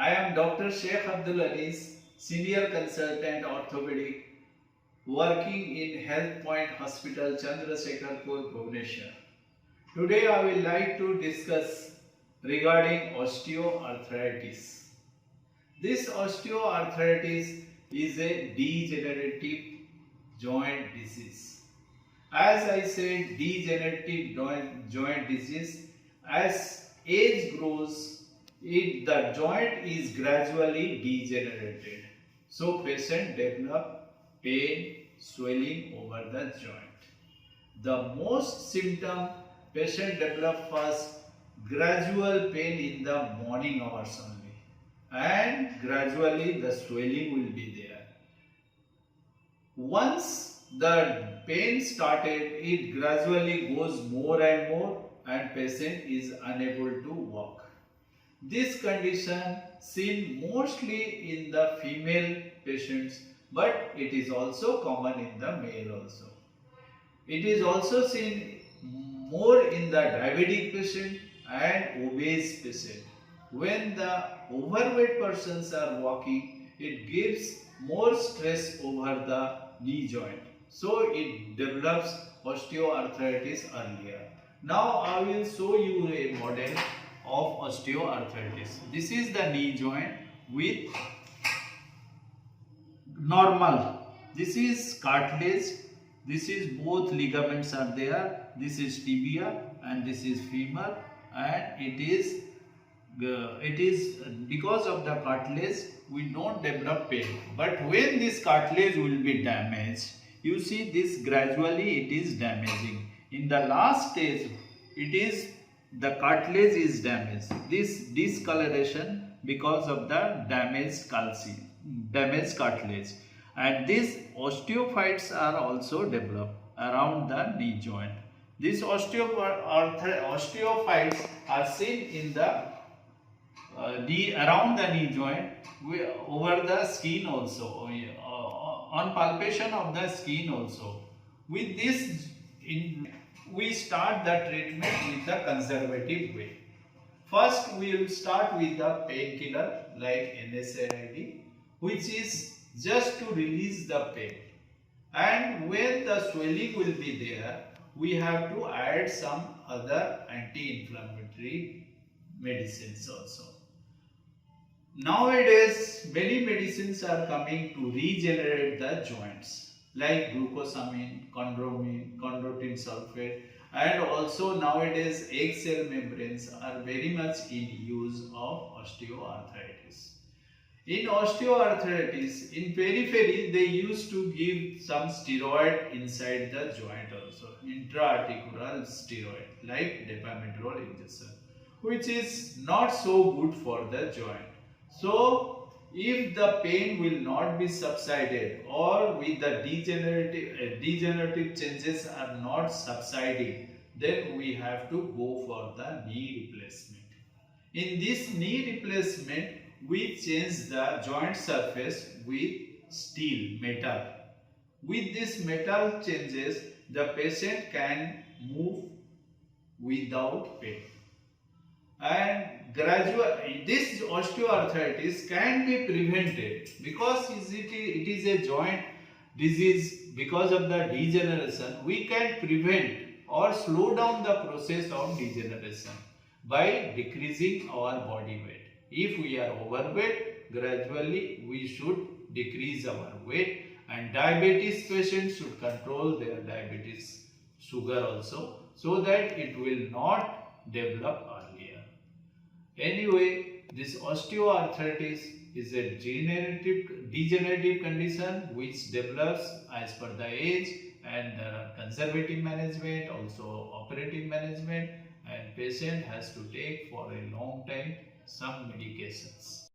I am Dr. Sheikh Abdul Aziz, Senior Consultant Orthopedic, working in Health Point Hospital, Chandrasekharpur, Bhubaneswar. Today I will like to discuss regarding osteoarthritis. This osteoarthritis is a degenerative joint disease. As I said, degenerative joint disease, as age grows, the joint is gradually degenerated. So patient develop pain, swelling over the joint. The most symptom patient develop first gradual pain in the morning hours only, and gradually the swelling will be there. Once the pain started, it gradually goes more and more and patient is unable to walk. This condition seen mostly in the female patients, but it is also common in the male also. It is also seen more in the diabetic patient and obese patient. When the overweight persons are walking, it gives more stress over the knee joint. So it develops osteoarthritis earlier. Now I will show you a model of osteoarthritis. This is the knee joint with normal. This is cartilage. This is both ligaments are there. This is tibia and this is femur, and it is because of the cartilage we don't develop pain. But when this cartilage will be damaged, you see this gradually it is damaging. In the last stage, the cartilage is damaged. This discoloration because of the damaged cartilage, and these osteophytes are also developed around the knee joint. These osteophytes are seen in the around the knee joint, over the skin also, on palpation of the skin also. With this, we start the treatment with the conservative way. First, we will start with the painkiller like NSAID, which is just to release the pain. And when the swelling will be there, we have to add some other anti-inflammatory medicines also. Nowadays, many medicines are coming to regenerate the joints like glucosamine, chondromin, chondroitin sulfate, and also nowadays egg cell membranes are very much in use of osteoarthritis. In osteoarthritis, in periphery, they used to give some steroid inside the joint also, intra-articular steroid like depamidrol injection, which is not so good for the joint. So, if the pain will not be subsided, or with the degenerative changes are not subsiding, then we have to go for the knee replacement. In this knee replacement, we change the joint surface with steel, metal. With this metal changes, the patient can move without pain. And this osteoarthritis can be prevented because it is a joint disease. Because of the degeneration, we can prevent or slow down the process of degeneration by decreasing our body weight. If we are overweight, gradually we should decrease our weight, and diabetes patients should control their diabetes sugar also, so that it will not develop earlier. Anyway, this osteoarthritis is a degenerative condition which develops as per the age, and there are conservative management, also operative management, and patient has to take for a long time some medications.